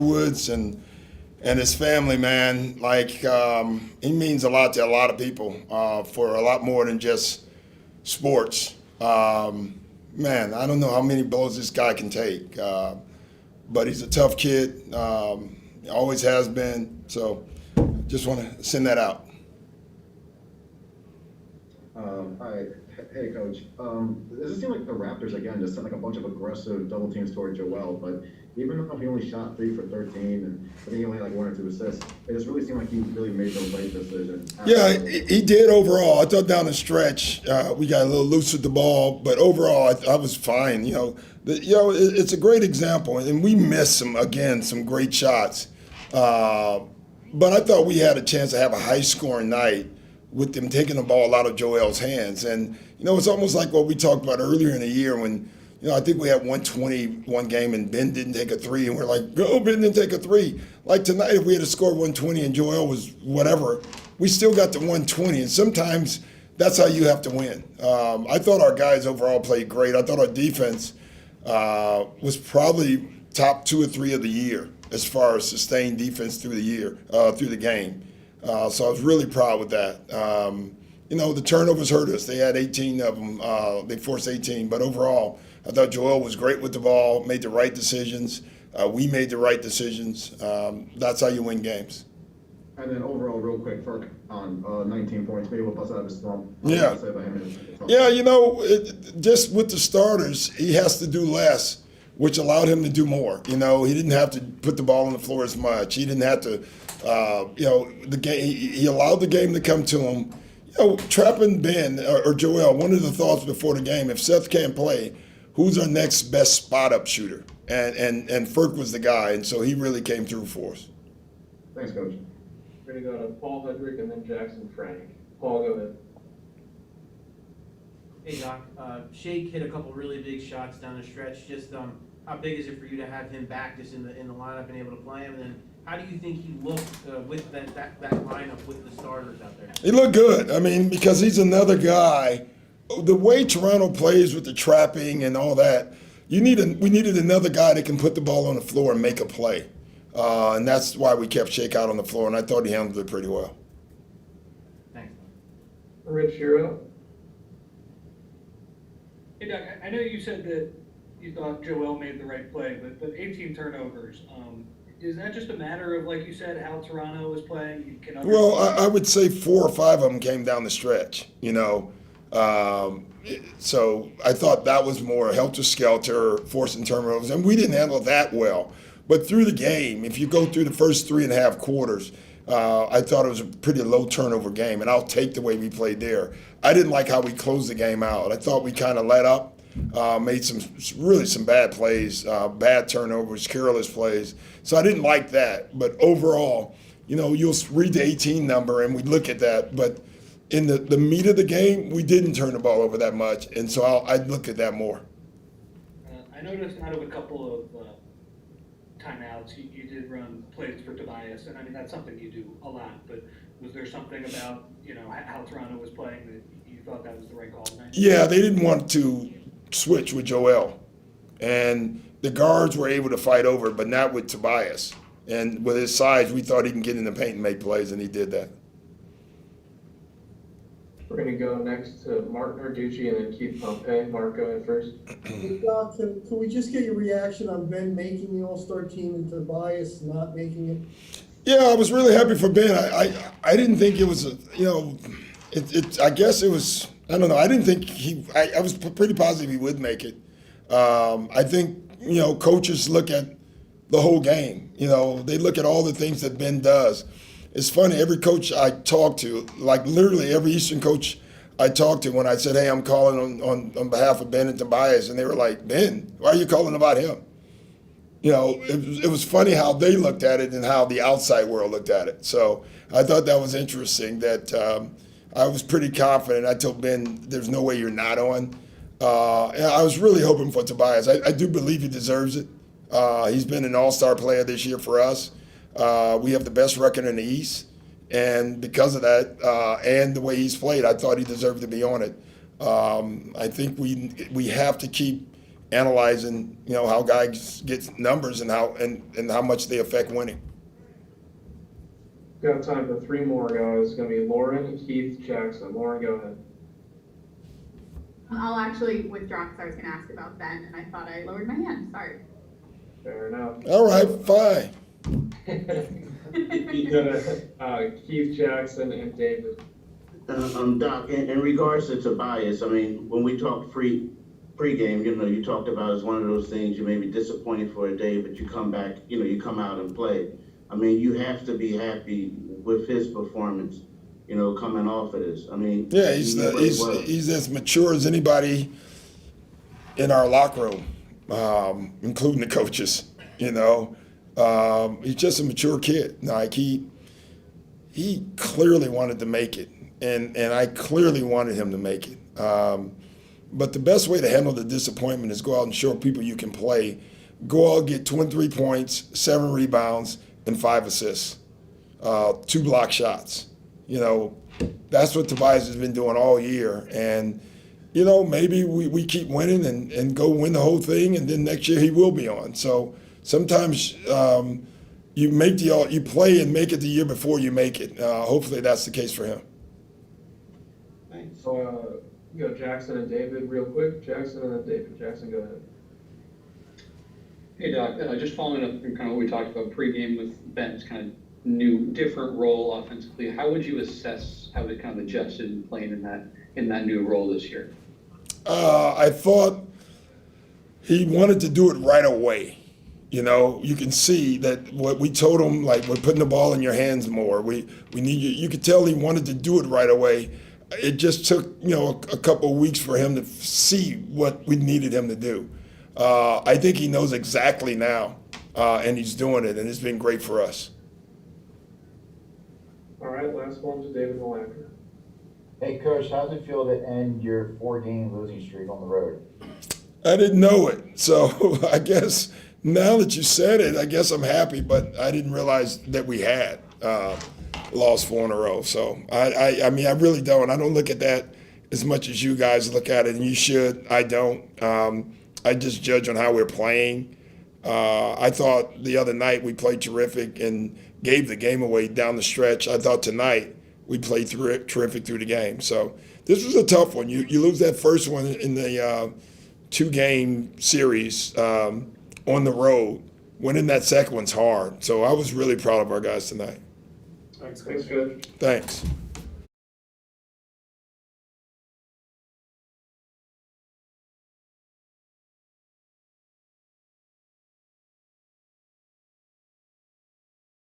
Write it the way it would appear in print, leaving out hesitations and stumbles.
Woods and his family, man. Like he means a lot to a lot of people for a lot more than just sports. Man, I don't know how many blows this guy can take, but he's a tough kid. Always has been. So just want to send that out. Hi, hey coach. Does it seem like the Raptors again just sent like a bunch of aggressive double teams toward Joel? But even though he only shot 3 for 13, and I think he only had like 1 or 2 assists, it just really seemed like he really made the right decision. Yeah, he did overall. I thought down the stretch we got a little loose with the ball, but overall I was fine. It's a great example, and we missed some great shots. But I thought we had a chance to have a high scoring night with them taking the ball out of Joel's hands. And it's almost like what we talked about earlier in the year when I think we had 120 one game and Ben didn't take a three, and we're like, oh, Ben didn't take a three. Like tonight, if we had to score 120 and Joel was whatever, we still got to 120. And sometimes that's how you have to win. I thought our guys overall played great. I thought our defense was probably top 2 or 3 of the year as far as sustained defense through the year, through the game. So I was really proud with that. The turnovers hurt us. They had 18 of them. They forced 18. But overall, I thought Joel was great with the ball, made the right decisions. We made the right decisions. That's how you win games. And then overall, real quick, Ferk on 19 points, maybe we'll bust out of his slump. Yeah. Yeah, just with the starters, he has to do less, which allowed him to do more. He didn't have to put the ball on the floor as much. He didn't have to, the game. He allowed the game to come to him. Trapping Ben or Joel. One of the thoughts before the game: if Seth can't play, who's our next best spot up shooter? And Ferk was the guy, and so he really came through for us. Thanks, coach. We're going to go to Paul Hedrick and then Jackson Frank. Paul, go ahead. Hey Doc, Shake hit a couple really big shots down the stretch. Just how big is it for you to have him back just in the lineup and able to play him? And then how do you think he looked with that lineup with the starters out there? He looked good. I mean, because he's another guy. The way Toronto plays with the trapping and all that, we needed another guy that can put the ball on the floor and make a play. And that's why we kept Shake out on the floor, and I thought he handled it pretty well. Thanks. Rich, you're up. Hey, Doc, I know you said that you thought Joel made the right play, but 18 turnovers. Is that just a matter of, like you said, how Toronto was playing? You can Well, I would say 4 or 5 of them came down the stretch, So I thought that was more helter-skelter, forcing turnovers, and we didn't handle that well. But through the game, if you go through the first 3.5 quarters, I thought it was a pretty low turnover game, and I'll take the way we played there. I didn't like how we closed the game out. I thought we kind of let up, made some bad plays, bad turnovers, careless plays. So I didn't like that. But overall, you'll read the 18 number and we look at that. But in the meat of the game, we didn't turn the ball over that much, and so I'd look at that more. I noticed out of a couple of timeouts, you did run plays for Tobias, and I mean that's something you do a lot. But was there something about how Toronto was playing that you thought that was the right call tonight? Yeah, they didn't want to switch with Joel, and the guards were able to fight over it, but not with Tobias. And with his size, we thought he can get in the paint and make plays, and he did that. We're going to go next to Mark Narducci and then Keith Pompey. Mark, go ahead first. Hey, Doc, can we just get your reaction on Ben making the All-Star team and Tobias not making it? Yeah, I was really happy for Ben. I didn't think it was I guess it was, I don't know. I didn't think I was pretty positive he would make it. I think, coaches look at the whole game. They look at all the things that Ben does. It's funny, every coach I talk to, like literally every Eastern coach I talked to, when I said, hey, I'm calling on behalf of Ben and Tobias, and they were like, Ben, why are you calling about him? It was funny how they looked at it and how the outside world looked at it. So I thought that was interesting that I was pretty confident. I told Ben, there's no way you're not on. And I was really hoping for Tobias. I do believe he deserves it. He's been an all-star player this year for us. We have the best record in the East, and because of that and the way he's played, I thought he deserved to be on it. I think we have to keep analyzing, how guys get numbers and how much they affect winning. Got time for three more guys. It's gonna be Lauren, Keith, Jackson. Lauren, go ahead. I'll actually withdraw because I was going to ask about Ben, and I thought I lowered my hand. Sorry. Fair enough. All right, fine. You got Keith, Jackson, and David. Doc, in regards to Tobias, I mean, when we talked pregame, you talked about it's one of those things you may be disappointed for a day, but you come back, you come out and play. I mean, you have to be happy with his performance, coming off of this. I mean, Yeah, well. he's as mature as anybody in our locker room, including the coaches. He's just a mature kid. Like he clearly wanted to make it, and I clearly wanted him to make it. But the best way to handle the disappointment is go out and show people you can play. Go out, get 23 points, 7 rebounds, and 5 assists, 2 block shots. That's what Tobias has been doing all year. And, maybe we keep winning and go win the whole thing, and then next year he will be on. So sometimes you play and make it the year before you make it. Hopefully that's the case for him. Thanks. So, go Jackson and David real quick. Jackson and then David. Jackson, go ahead. Hey Doc, just following up from kind of what we talked about pregame with Ben's kind of new, different role offensively. How would you assess how he kind of adjusted and playing in that new role this year? I thought he wanted to do it right away. You can see that what we told him, like we're putting the ball in your hands more. We need you. You could tell he wanted to do it right away. It just took a couple of weeks for him to see what we needed him to do. I think he knows exactly now, and he's doing it, and it's been great for us. All right, last one to David Malacker. Hey, Coach, how does it feel to end your 4-game losing streak on the road? I didn't know it, so I guess now that you said it, I guess I'm happy, but I didn't realize that we had lost 4 in a row. So I mean, I really don't. I don't look at that as much as you guys look at it, and you should. I don't. I just judge on how we're playing. I thought the other night we played terrific and gave the game away down the stretch. I thought tonight we played terrific through the game. So this was a tough one. You lose that first one in the 2-game series on the road. Winning that second one's hard. So I was really proud of our guys tonight. Thanks, Coach. Thanks.